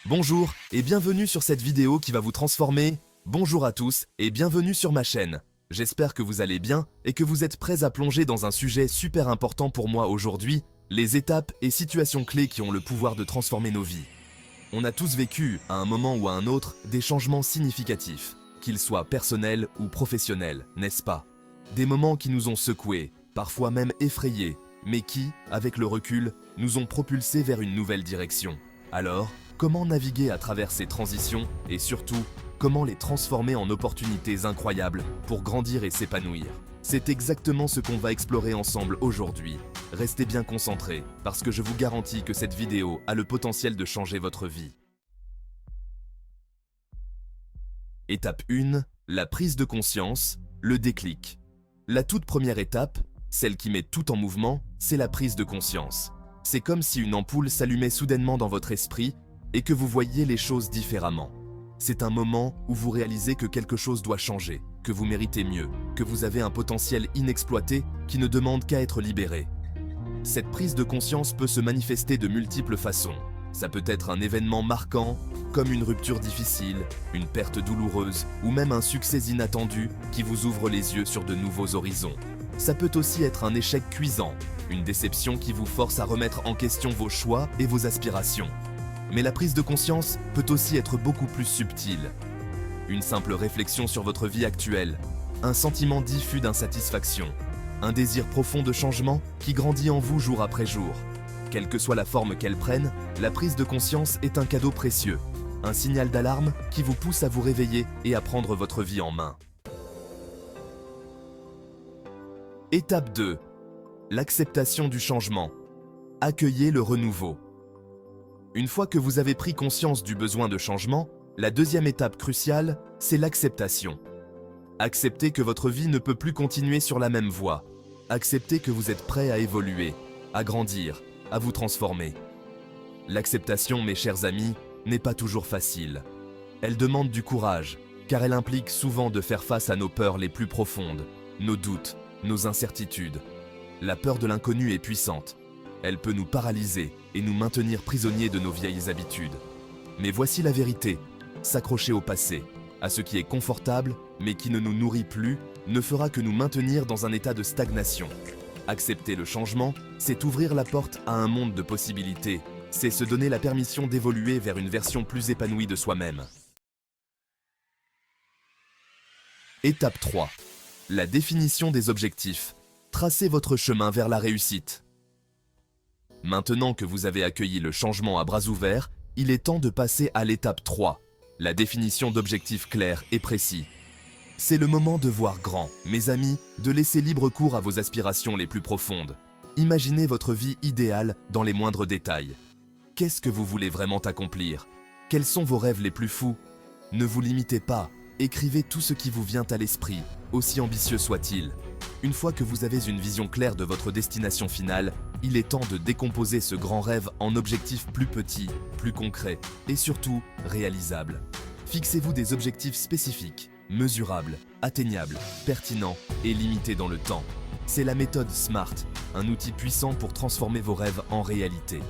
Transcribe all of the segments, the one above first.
Bonjour et bienvenue sur cette vidéo qui va vous transformer. Bonjour à tous et bienvenue sur ma chaîne. J'espère que vous allez bien et que vous êtes prêts à plonger dans un sujet super important pour moi aujourd'hui, les étapes et situations clés qui ont le pouvoir de transformer nos vies. On a tous vécu, à un moment ou à un autre, des changements significatifs, qu'ils soient personnels ou professionnels, n'est-ce pas? Des moments qui nous ont secoués, parfois même effrayés, mais qui, avec le recul, nous ont propulsés vers une nouvelle direction. Alors, comment naviguer à travers ces transitions et surtout, comment les transformer en opportunités incroyables pour grandir et s'épanouir? C'est exactement ce qu'on va explorer ensemble aujourd'hui. Restez bien concentrés, parce que je vous garantis que cette vidéo a le potentiel de changer votre vie. Étape 1, la prise de conscience, le déclic. La toute première étape, celle qui met tout en mouvement, c'est la prise de conscience. C'est comme si une ampoule s'allumait soudainement dans votre esprit et que vous voyiez les choses différemment. C'est un moment où vous réalisez que quelque chose doit changer, que vous méritez mieux, que vous avez un potentiel inexploité qui ne demande qu'à être libéré. Cette prise de conscience peut se manifester de multiples façons. Ça peut être un événement marquant, comme une rupture difficile, une perte douloureuse ou même un succès inattendu qui vous ouvre les yeux sur de nouveaux horizons. Ça peut aussi être un échec cuisant, une déception qui vous force à remettre en question vos choix et vos aspirations. Mais la prise de conscience peut aussi être beaucoup plus subtile. Une simple réflexion sur votre vie actuelle, un sentiment diffus d'insatisfaction, un désir profond de changement qui grandit en vous jour après jour. Quelle que soit la forme qu'elle prenne, la prise de conscience est un cadeau précieux, un signal d'alarme qui vous pousse à vous réveiller et à prendre votre vie en main. Étape 2. L'acceptation du changement. Accueillez le renouveau. Une fois que vous avez pris conscience du besoin de changement, la deuxième étape cruciale, c'est l'acceptation. Acceptez que votre vie ne peut plus continuer sur la même voie. Acceptez que vous êtes prêt à évoluer, à grandir, à vous transformer. L'acceptation, mes chers amis, n'est pas toujours facile. Elle demande du courage, car elle implique souvent de faire face à nos peurs les plus profondes, nos doutes, nos incertitudes. La peur de l'inconnu est puissante. Elle peut nous paralyser et nous maintenir prisonniers de nos vieilles habitudes. Mais voici la vérité. S'accrocher au passé, à ce qui est confortable, mais qui ne nous nourrit plus, ne fera que nous maintenir dans un état de stagnation. Accepter le changement, c'est ouvrir la porte à un monde de possibilités. C'est se donner la permission d'évoluer vers une version plus épanouie de soi-même. Étape 3. La définition des objectifs. Tracez votre chemin vers la réussite. Maintenant que vous avez accueilli le changement à bras ouverts, il est temps de passer à l'étape 3, la définition d'objectifs clairs et précis. C'est le moment de voir grand, mes amis, de laisser libre cours à vos aspirations les plus profondes. Imaginez votre vie idéale dans les moindres détails. Qu'est-ce que vous voulez vraiment accomplir? Quels sont vos rêves les plus fous? Ne vous limitez pas, écrivez tout ce qui vous vient à l'esprit, aussi ambitieux soit-il. Une fois que vous avez une vision claire de votre destination finale, il est temps de décomposer ce grand rêve en objectifs plus petits, plus concrets et surtout réalisables. Fixez-vous des objectifs spécifiques, mesurables, atteignables, pertinents et limités dans le temps. C'est la méthode SMART, un outil puissant pour transformer vos rêves en réalité.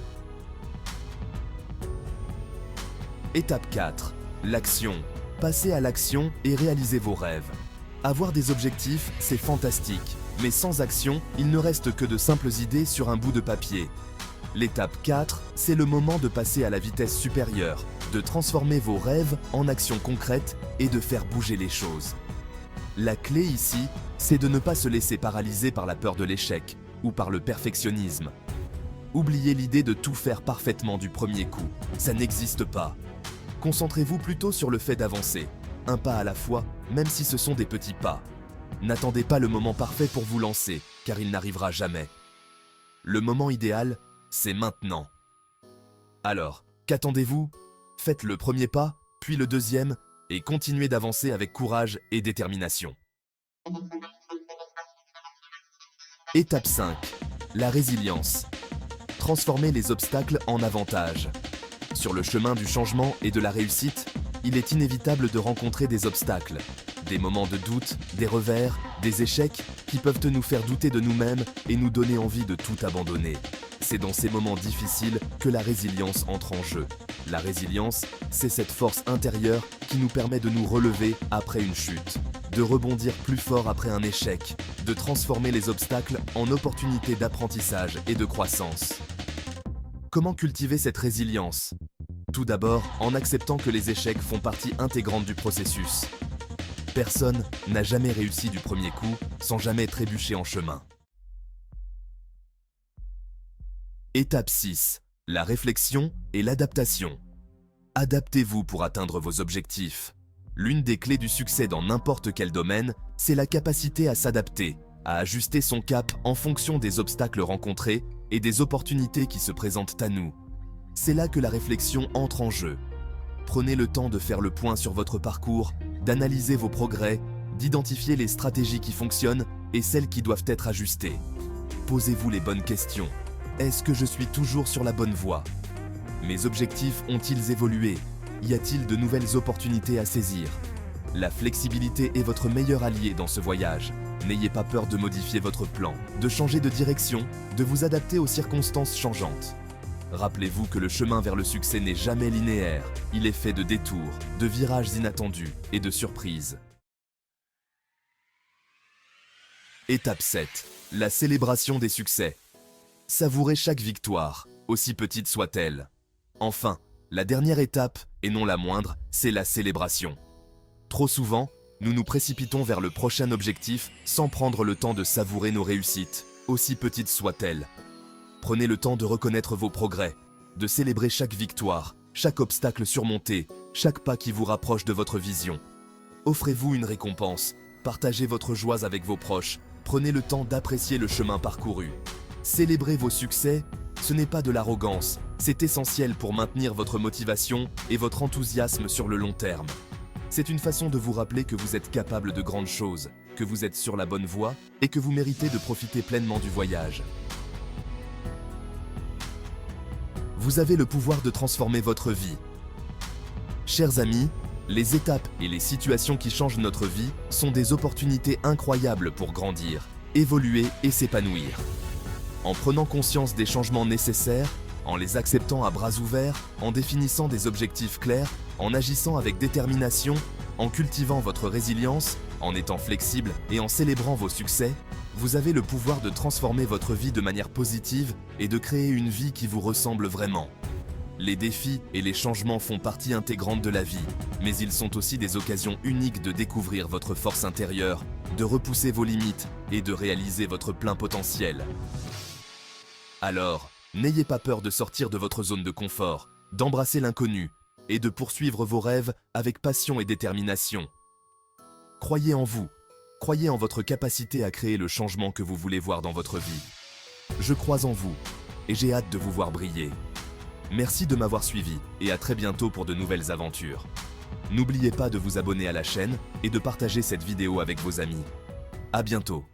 Étape 4. L'action. Passez à l'action et réalisez vos rêves. Avoir des objectifs, c'est fantastique, mais sans action, il ne reste que de simples idées sur un bout de papier. L'étape 4, c'est le moment de passer à la vitesse supérieure, de transformer vos rêves en actions concrètes et de faire bouger les choses. La clé ici, c'est de ne pas se laisser paralyser par la peur de l'échec ou par le perfectionnisme. Oubliez l'idée de tout faire parfaitement du premier coup, ça n'existe pas. Concentrez-vous plutôt sur le fait d'avancer, un pas à la fois, même si ce sont des petits pas. N'attendez pas le moment parfait pour vous lancer, car il n'arrivera jamais. Le moment idéal, c'est maintenant. Alors, qu'attendez-vous? Faites le premier pas, puis le deuxième, et continuez d'avancer avec courage et détermination. Étape 5. La résilience. Transformez les obstacles en avantages. Sur le chemin du changement et de la réussite, il est inévitable de rencontrer des obstacles, des moments de doute, des revers, des échecs qui peuvent nous faire douter de nous-mêmes et nous donner envie de tout abandonner. C'est dans ces moments difficiles que la résilience entre en jeu. La résilience, c'est cette force intérieure qui nous permet de nous relever après une chute, de rebondir plus fort après un échec, de transformer les obstacles en opportunités d'apprentissage et de croissance. Comment cultiver cette résilience? Tout d'abord, en acceptant que les échecs font partie intégrante du processus. Personne n'a jamais réussi du premier coup sans jamais trébucher en chemin. Étape 6. La réflexion et l'adaptation. Adaptez-vous pour atteindre vos objectifs. L'une des clés du succès dans n'importe quel domaine, c'est la capacité à s'adapter, à ajuster son cap en fonction des obstacles rencontrés et des opportunités qui se présentent à nous. C'est là que la réflexion entre en jeu. Prenez le temps de faire le point sur votre parcours, d'analyser vos progrès, d'identifier les stratégies qui fonctionnent et celles qui doivent être ajustées. Posez-vous les bonnes questions. Est-ce que je suis toujours sur la bonne voie? Mes objectifs ont-ils évolué? Y a-t-il de nouvelles opportunités à saisir? La flexibilité est votre meilleur allié dans ce voyage. N'ayez pas peur de modifier votre plan, de changer de direction, de vous adapter aux circonstances changeantes. Rappelez-vous que le chemin vers le succès n'est jamais linéaire. Il est fait de détours, de virages inattendus et de surprises. Étape 7. La célébration des succès. Savourez chaque victoire, aussi petite soit-elle. Enfin, la dernière étape, et non la moindre, c'est la célébration. Trop souvent, nous nous précipitons vers le prochain objectif sans prendre le temps de savourer nos réussites, aussi petites soient-elles. Prenez le temps de reconnaître vos progrès, de célébrer chaque victoire, chaque obstacle surmonté, chaque pas qui vous rapproche de votre vision. Offrez-vous une récompense, partagez votre joie avec vos proches, prenez le temps d'apprécier le chemin parcouru. Célébrer vos succès, ce n'est pas de l'arrogance, c'est essentiel pour maintenir votre motivation et votre enthousiasme sur le long terme. C'est une façon de vous rappeler que vous êtes capable de grandes choses, que vous êtes sur la bonne voie et que vous méritez de profiter pleinement du voyage. Vous avez le pouvoir de transformer votre vie. Chers amis, les étapes et les situations qui changent notre vie sont des opportunités incroyables pour grandir, évoluer et s'épanouir. En prenant conscience des changements nécessaires, en les acceptant à bras ouverts, en définissant des objectifs clairs, en agissant avec détermination, en cultivant votre résilience, en étant flexible et en célébrant vos succès, vous avez le pouvoir de transformer votre vie de manière positive et de créer une vie qui vous ressemble vraiment. Les défis et les changements font partie intégrante de la vie, mais ils sont aussi des occasions uniques de découvrir votre force intérieure, de repousser vos limites et de réaliser votre plein potentiel. Alors, n'ayez pas peur de sortir de votre zone de confort, d'embrasser l'inconnu et de poursuivre vos rêves avec passion et détermination. Croyez en vous, croyez en votre capacité à créer le changement que vous voulez voir dans votre vie. Je crois en vous et j'ai hâte de vous voir briller. Merci de m'avoir suivi et à très bientôt pour de nouvelles aventures. N'oubliez pas de vous abonner à la chaîne et de partager cette vidéo avec vos amis. À bientôt.